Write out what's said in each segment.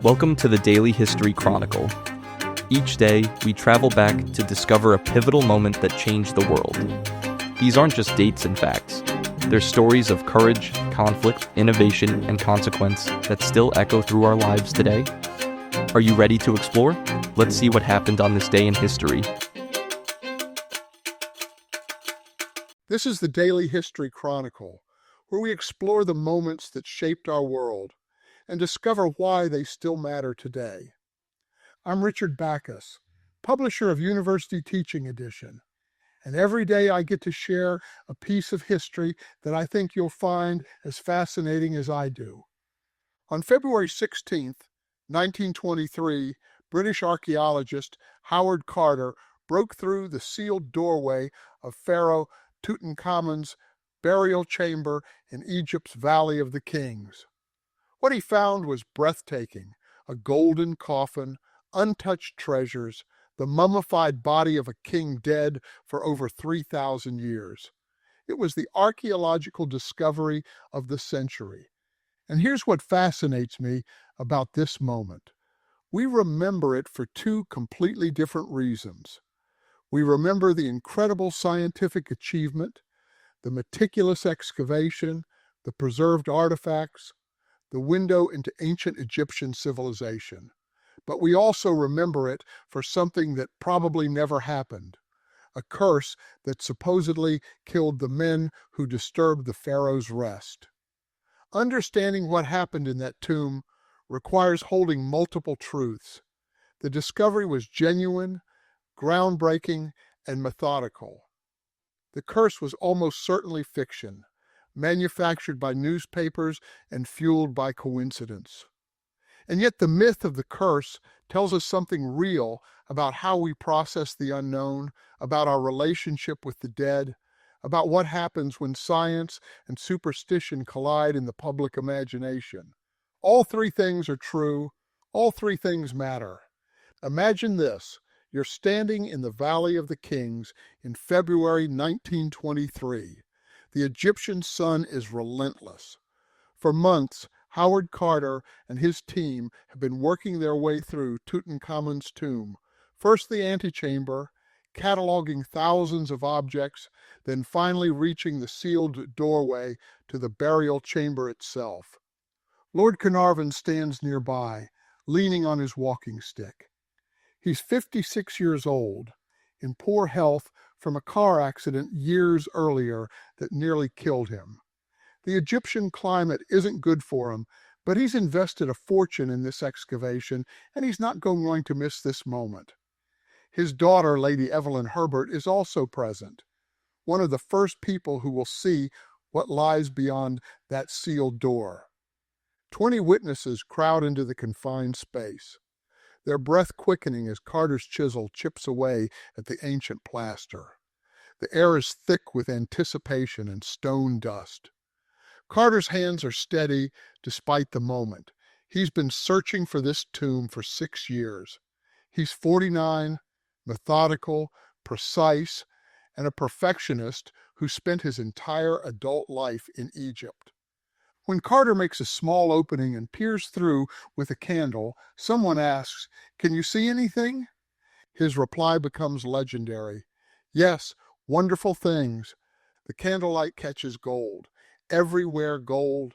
Welcome to the Daily History Chronicle. Each day, we travel back to discover a pivotal moment that changed the world. These aren't just dates and facts. They're stories of courage, conflict, innovation, and consequence that still echo through our lives today. Are you ready to explore? Let's see what happened on this day in history. This is the Daily History Chronicle, where we explore the moments that shaped our world and discover why they still matter today. I'm Richard Backus, publisher of University Teaching Edition, and every day I get to share a piece of history that I think you'll find as fascinating as I do. On February 16th, 1923, British archaeologist Howard Carter broke through the sealed doorway of Pharaoh Tutankhamun's burial chamber in Egypt's Valley of the Kings. What he found was breathtaking: a golden coffin, untouched treasures, the mummified body of a king dead for over 3,000 years. It was the archaeological discovery of the century. And here's what fascinates me about this moment. We remember it for two completely different reasons. We remember the incredible scientific achievement, the meticulous excavation, the preserved artifacts, the window into ancient Egyptian civilization. But we also remember it for something that probably never happened, a curse that supposedly killed the men who disturbed the pharaoh's rest. Understanding what happened in that tomb requires holding multiple truths. The discovery was genuine, groundbreaking, and methodical. The curse was almost certainly fiction, manufactured by newspapers and fueled by coincidence. And yet the myth of the curse tells us something real about how we process the unknown, about our relationship with the dead, about what happens when science and superstition collide in the public imagination. All three things are true. All three things matter. Imagine this. You're standing in the Valley of the Kings in February 1923. The Egyptian sun is relentless. For months, Howard Carter and his team have been working their way through Tutankhamun's tomb, first the antechamber, cataloging thousands of objects, then finally reaching the sealed doorway to the burial chamber itself. Lord Carnarvon stands nearby, leaning on his walking stick. He's 56 years old, in poor health from a car accident years earlier that nearly killed him. The Egyptian climate isn't good for him, but he's invested a fortune in this excavation, and he's not going to miss this moment. His daughter, Lady Evelyn Herbert, is also present, one of the first people who will see what lies beyond that sealed door. 20 witnesses crowd into the confined space, their breath quickening as Carter's chisel chips away at the ancient plaster. The air is thick with anticipation and stone dust. Carter's hands are steady despite the moment. He's been searching for this tomb for 6 years. He's 49, methodical, precise, and a perfectionist who spent his entire adult life in Egypt. When Carter makes a small opening and peers through with a candle, someone asks, "Can you see anything?" His reply becomes legendary. "Yes, wonderful things." The candlelight catches gold. Everywhere gold.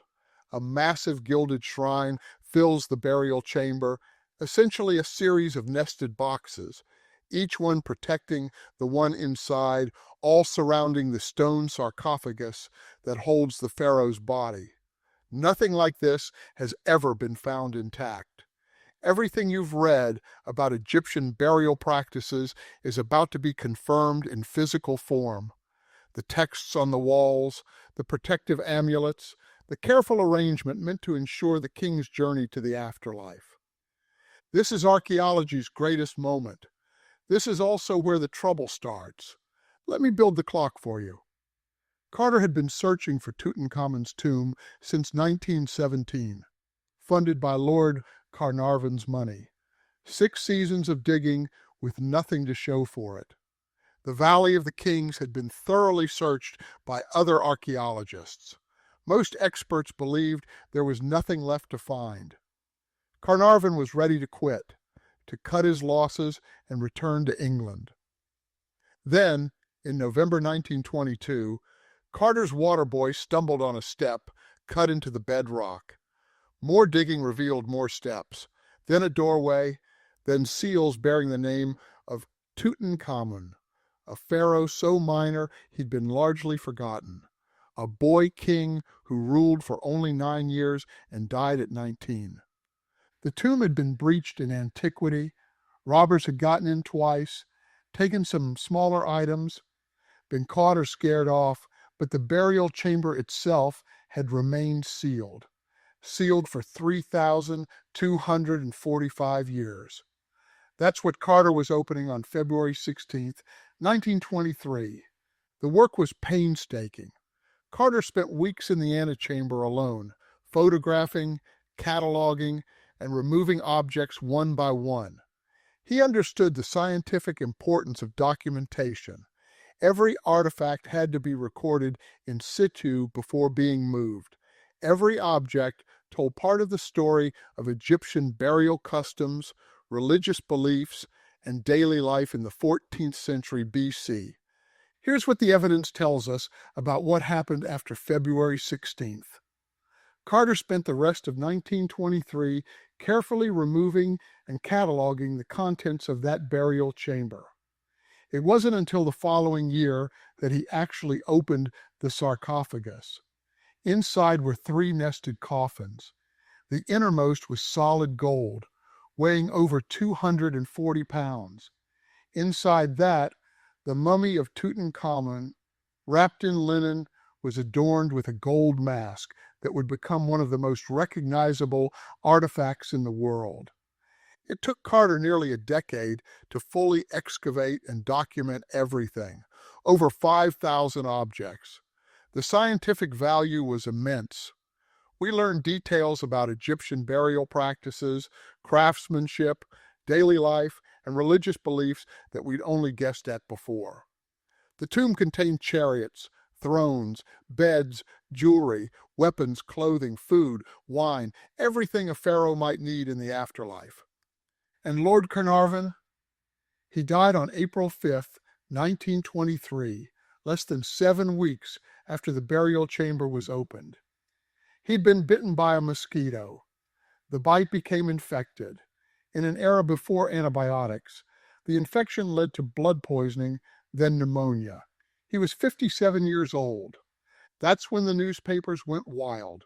A massive gilded shrine fills the burial chamber, essentially a series of nested boxes, each one protecting the one inside, all surrounding the stone sarcophagus that holds the pharaoh's body. Nothing like this has ever been found intact. Everything you've read about Egyptian burial practices is about to be confirmed in physical form. The texts on the walls, the protective amulets, the careful arrangement meant to ensure the king's journey to the afterlife. This is archaeology's greatest moment. This is also where the trouble starts. Let me build the clock for you. Carter had been searching for Tutankhamun's tomb since 1917, funded by Lord Carnarvon's money. 6 seasons of digging with nothing to show for it. The Valley of the Kings had been thoroughly searched by other archaeologists. Most experts believed there was nothing left to find. Carnarvon was ready to quit, to cut his losses and return to England. Then, in November 1922, Carter's water boy stumbled on a step cut into the bedrock. More digging revealed more steps, then a doorway, then seals bearing the name of Tutankhamun, a pharaoh so minor he'd been largely forgotten, a boy king who ruled for only 9 years and died at 19. The tomb had been breached in antiquity, robbers had gotten in twice, taken some smaller items, been caught or scared off, but the burial chamber itself had remained sealed for 3,245 years. That's what Carter was opening on February 16th, 1923. The work was painstaking. Carter spent weeks in the antechamber alone, photographing, cataloging, and removing objects one by one. He understood the scientific importance of documentation. Every artifact had to be recorded in situ before being moved. Every object told part of the story of Egyptian burial customs, religious beliefs, and daily life in the 14th century BC. Here's what the evidence tells us about what happened after February 16th. Carter spent the rest of 1923 carefully removing and cataloging the contents of that burial chamber. It wasn't until the following year that he actually opened the sarcophagus. Inside were 3 nested coffins. The innermost was solid gold, weighing over 240 pounds. Inside that, the mummy of Tutankhamun, wrapped in linen, was adorned with a gold mask that would become one of the most recognizable artifacts in the world. It took Carter nearly a decade to fully excavate and document everything, over 5,000 objects. The scientific value was immense. We learned details about Egyptian burial practices, craftsmanship, daily life, and religious beliefs that we'd only guessed at before. The tomb contained chariots, thrones, beds, jewelry, weapons, clothing, food, wine, everything a pharaoh might need in the afterlife. And Lord Carnarvon? He died on April 5th, 1923, less than 7 weeks after the burial chamber was opened. He'd been bitten by a mosquito. The bite became infected. In an era before antibiotics, the infection led to blood poisoning, then pneumonia. He was 57 years old. That's when the newspapers went wild.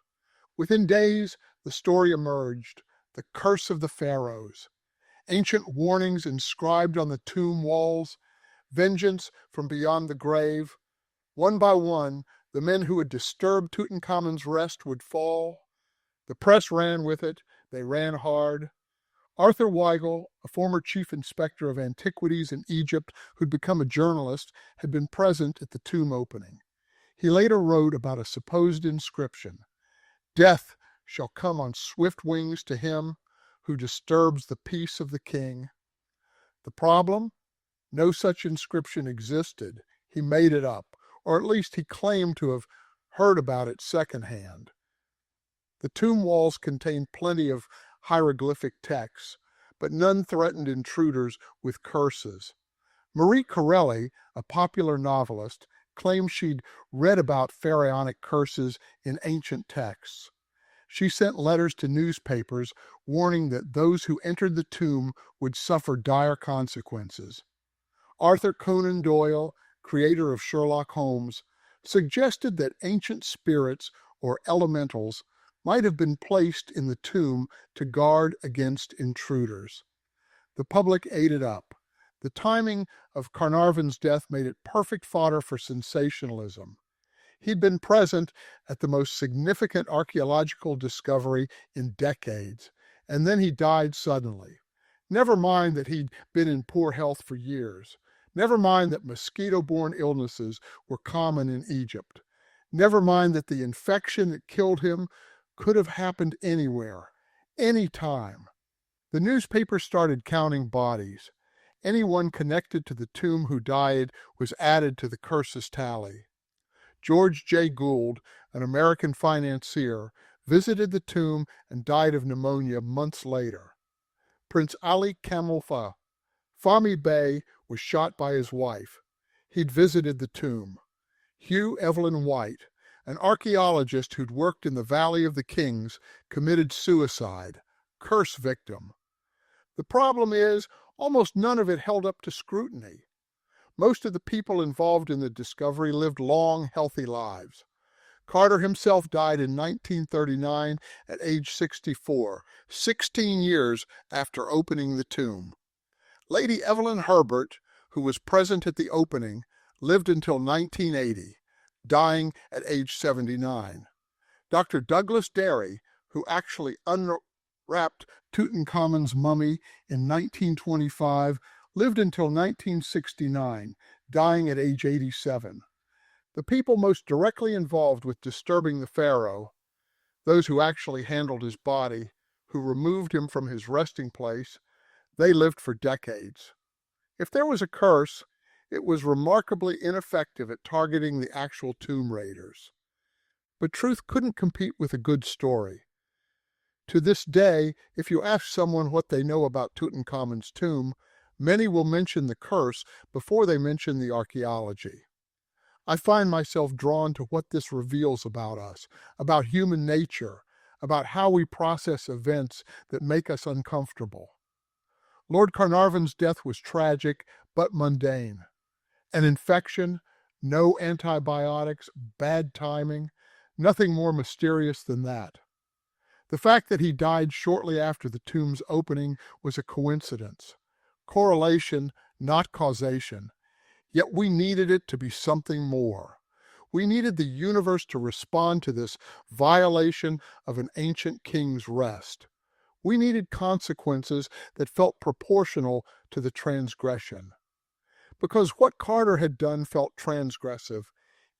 Within days, the story emerged, the curse of the pharaohs. Ancient warnings inscribed on the tomb walls, vengeance from beyond the grave. One by one, the men who had disturbed Tutankhamun's rest would fall. The press ran with it. They ran hard. Arthur Weigel, a former chief inspector of antiquities in Egypt who'd become a journalist, had been present at the tomb opening. He later wrote about a supposed inscription: "Death shall come on swift wings to him who disturbs the peace of the king." The problem? No such inscription existed. He made it up, or at least he claimed to have heard about it secondhand. The tomb walls contained plenty of hieroglyphic texts, but none threatened intruders with curses. Marie Corelli, a popular novelist, claimed she'd read about pharaonic curses in ancient texts. She sent letters to newspapers warning that those who entered the tomb would suffer dire consequences. Arthur Conan Doyle, creator of Sherlock Holmes, suggested that ancient spirits or elementals might have been placed in the tomb to guard against intruders. The public ate it up. The timing of Carnarvon's death made it perfect fodder for sensationalism. He'd been present at the most significant archaeological discovery in decades, and then he died suddenly. Never mind that he'd been in poor health for years. Never mind that mosquito-borne illnesses were common in Egypt. Never mind that the infection that killed him could have happened anywhere, any time. The newspaper started counting bodies. Anyone connected to the tomb who died was added to the curses tally. George J. Gould, an American financier, visited the tomb and died of pneumonia months later. Prince Ali Kamalfa, Fahmy Bey, was shot by his wife. He'd visited the tomb. Hugh Evelyn White, an archaeologist who'd worked in the Valley of the Kings, committed suicide, curse victim. The problem is, almost none of it held up to scrutiny. Most of the people involved in the discovery lived long, healthy lives. Carter himself died in 1939 at age 64, 16 years after opening the tomb. Lady Evelyn Herbert, who was present at the opening, lived until 1980, dying at age 79. Dr. Douglas Derry, who actually unwrapped Tutankhamun's mummy in 1925, lived until 1969, dying at age 87. The people most directly involved with disturbing the pharaoh, those who actually handled his body, who removed him from his resting place, they lived for decades. If there was a curse, it was remarkably ineffective at targeting the actual tomb raiders. But truth couldn't compete with a good story. To this day, if you ask someone what they know about Tutankhamun's tomb, many will mention the curse before they mention the archaeology. I find myself drawn to what this reveals about us, about human nature, about how we process events that make us uncomfortable. Lord Carnarvon's death was tragic, but mundane. An infection, no antibiotics, bad timing, nothing more mysterious than that. The fact that he died shortly after the tomb's opening was a coincidence. Correlation, not causation. Yet we needed it to be something more. We needed the universe to respond to this violation of an ancient king's rest. We needed consequences that felt proportional to the transgression. Because what Carter had done felt transgressive,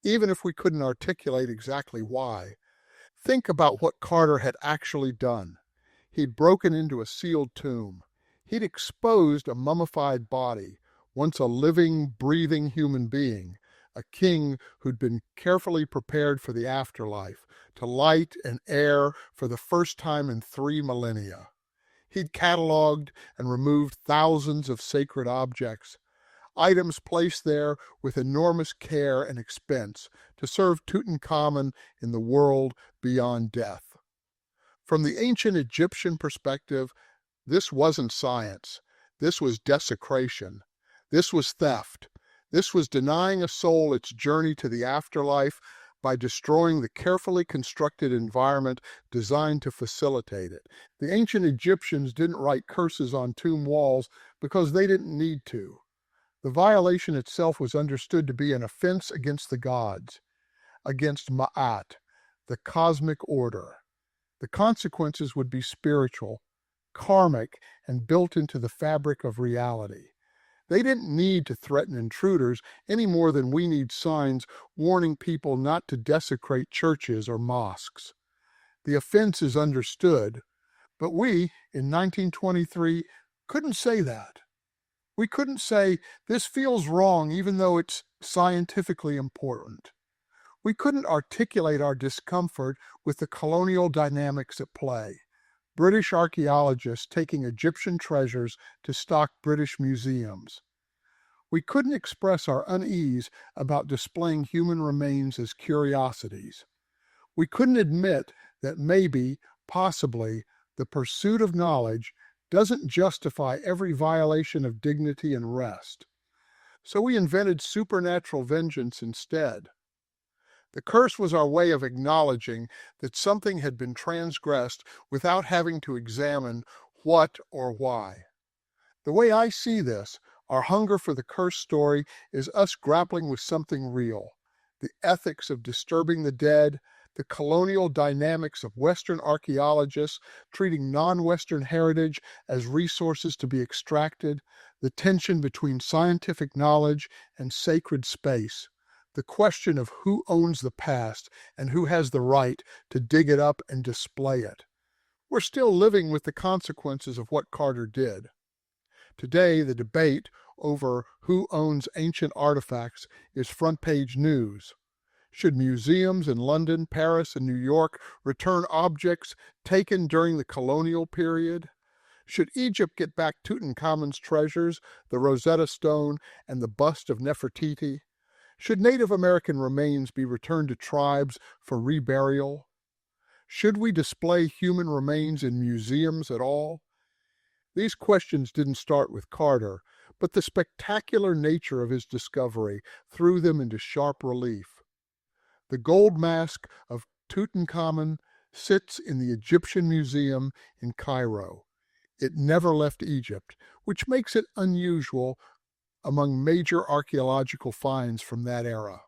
even if we couldn't articulate exactly why. Think about what Carter had actually done. He'd broken into a sealed tomb. He'd exposed a mummified body, once a living, breathing human being, a king who'd been carefully prepared for the afterlife, to light and air for the first time in 3 millennia. He'd cataloged and removed thousands of sacred objects, items placed there with enormous care and expense to serve Tutankhamun in the world beyond death. From the ancient Egyptian perspective, this wasn't science. This was desecration. This was theft. This was denying a soul its journey to the afterlife by destroying the carefully constructed environment designed to facilitate it. The ancient Egyptians didn't write curses on tomb walls because they didn't need to. The violation itself was understood to be an offense against the gods, against Ma'at, the cosmic order. The consequences would be spiritual, karmic, and built into the fabric of reality. They didn't need to threaten intruders any more than we need signs warning people not to desecrate churches or mosques. The offense is understood, but we, in 1923, couldn't say that. We couldn't say, this feels wrong even though it's scientifically important. We couldn't articulate our discomfort with the colonial dynamics at play. British archaeologists taking Egyptian treasures to stock British museums. We couldn't express our unease about displaying human remains as curiosities. We couldn't admit that maybe, possibly, the pursuit of knowledge doesn't justify every violation of dignity and rest. So we invented supernatural vengeance instead. The curse was our way of acknowledging that something had been transgressed without having to examine what or why. The way I see this, our hunger for the curse story is us grappling with something real, the ethics of disturbing the dead, the colonial dynamics of Western archaeologists treating non-Western heritage as resources to be extracted, the tension between scientific knowledge and sacred space, the question of who owns the past and who has the right to dig it up and display it. We're still living with the consequences of what Carter did. Today, the debate over who owns ancient artifacts is front-page news. Should museums in London, Paris, and New York return objects taken during the colonial period? Should Egypt get back Tutankhamun's treasures, the Rosetta Stone, and the bust of Nefertiti? Should Native American remains be returned to tribes for reburial? Should we display human remains in museums at all? These questions didn't start with Carter, but the spectacular nature of his discovery threw them into sharp relief. The gold mask of Tutankhamun sits in the Egyptian Museum in Cairo. It never left Egypt, which makes it unusual among major archaeological finds from that era.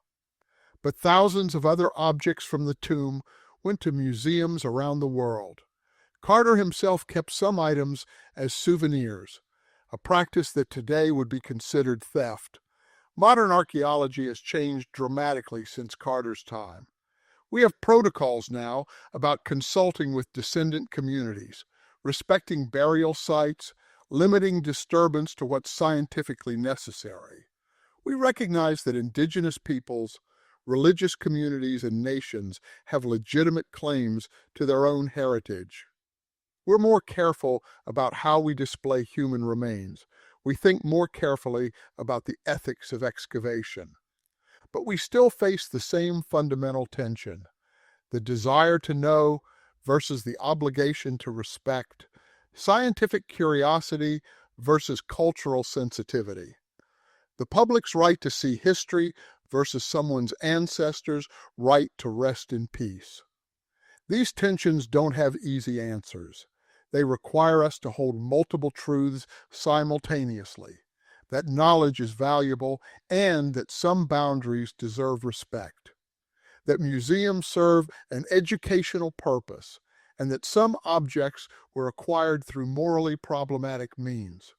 But thousands of other objects from the tomb went to museums around the world. Carter himself kept some items as souvenirs, a practice that today would be considered theft. Modern archaeology has changed dramatically since Carter's time. We have protocols now about consulting with descendant communities, respecting burial sites, limiting disturbance to what's scientifically necessary. We recognize that indigenous peoples, religious communities, and nations have legitimate claims to their own heritage. We're more careful about how we display human remains. We think more carefully about the ethics of excavation. But we still face the same fundamental tension: the desire to know versus the obligation to respect, scientific curiosity versus cultural sensitivity, the public's right to see history versus someone's ancestors' right to rest in peace. These tensions don't have easy answers. They require us to hold multiple truths simultaneously, that knowledge is valuable and that some boundaries deserve respect, that museums serve an educational purpose, and that some objects were acquired through morally problematic means,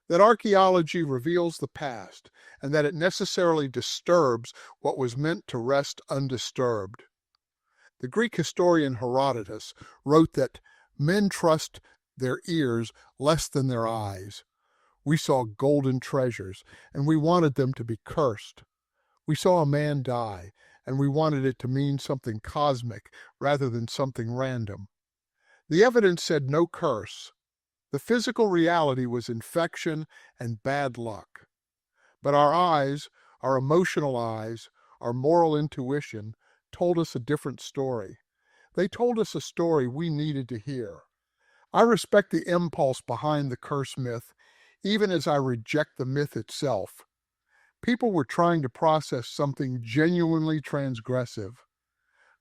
that archaeology reveals the past and that it necessarily disturbs what was meant to rest undisturbed. The Greek historian Herodotus wrote that men trust their ears less than their eyes. We saw golden treasures, and we wanted them to be cursed. We saw a man die, and we wanted it to mean something cosmic rather than something random. The evidence said no curse. The physical reality was infection and bad luck. But our eyes, our emotional eyes, our moral intuition, told us a different story. They told us a story we needed to hear. I respect the impulse behind the curse myth, even as I reject the myth itself. People were trying to process something genuinely transgressive.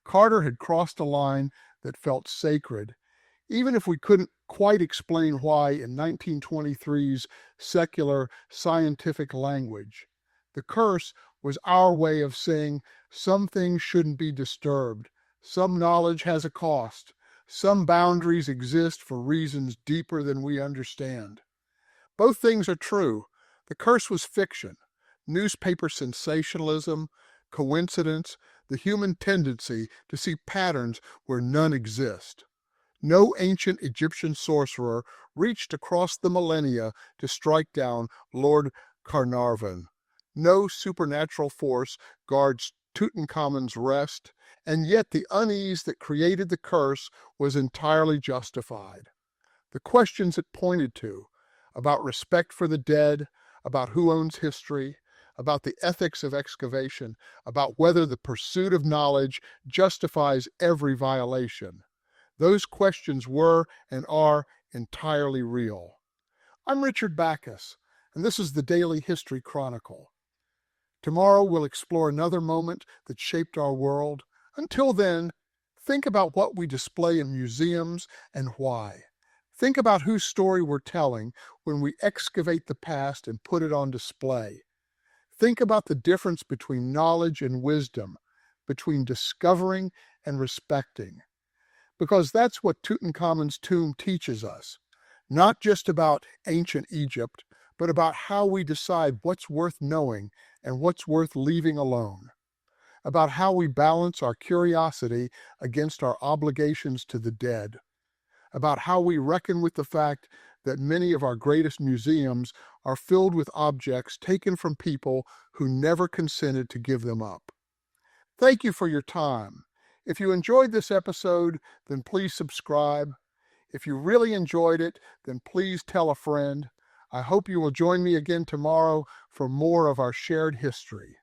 Carter had crossed a line that felt sacred, even if we couldn't quite explain why in 1923's secular scientific language. The curse was our way of saying some things shouldn't be disturbed, some knowledge has a cost, some boundaries exist for reasons deeper than we understand. Both things are true. The curse was fiction, newspaper sensationalism, coincidence, the human tendency to see patterns where none exist. No ancient Egyptian sorcerer reached across the millennia to strike down Lord Carnarvon. No supernatural force guards Tutankhamun's rest, and yet the unease that created the curse was entirely justified. The questions it pointed to, about respect for the dead, about who owns history, about the ethics of excavation, about whether the pursuit of knowledge justifies every violation. Those questions were and are entirely real. I'm Richard Backus, and this is the Daily History Chronicle. Tomorrow we'll explore another moment that shaped our world. Until then, think about what we display in museums and why. Think about whose story we're telling when we excavate the past and put it on display. Think about the difference between knowledge and wisdom, between discovering and respecting. Because that's what Tutankhamun's tomb teaches us, not just about ancient Egypt, but about how we decide what's worth knowing and what's worth leaving alone, about how we balance our curiosity against our obligations to the dead, about how we reckon with the fact that many of our greatest museums are filled with objects taken from people who never consented to give them up. Thank you for your time. If you enjoyed this episode, then please subscribe. If you really enjoyed it, then please tell a friend. I hope you will join me again tomorrow for more of our shared history.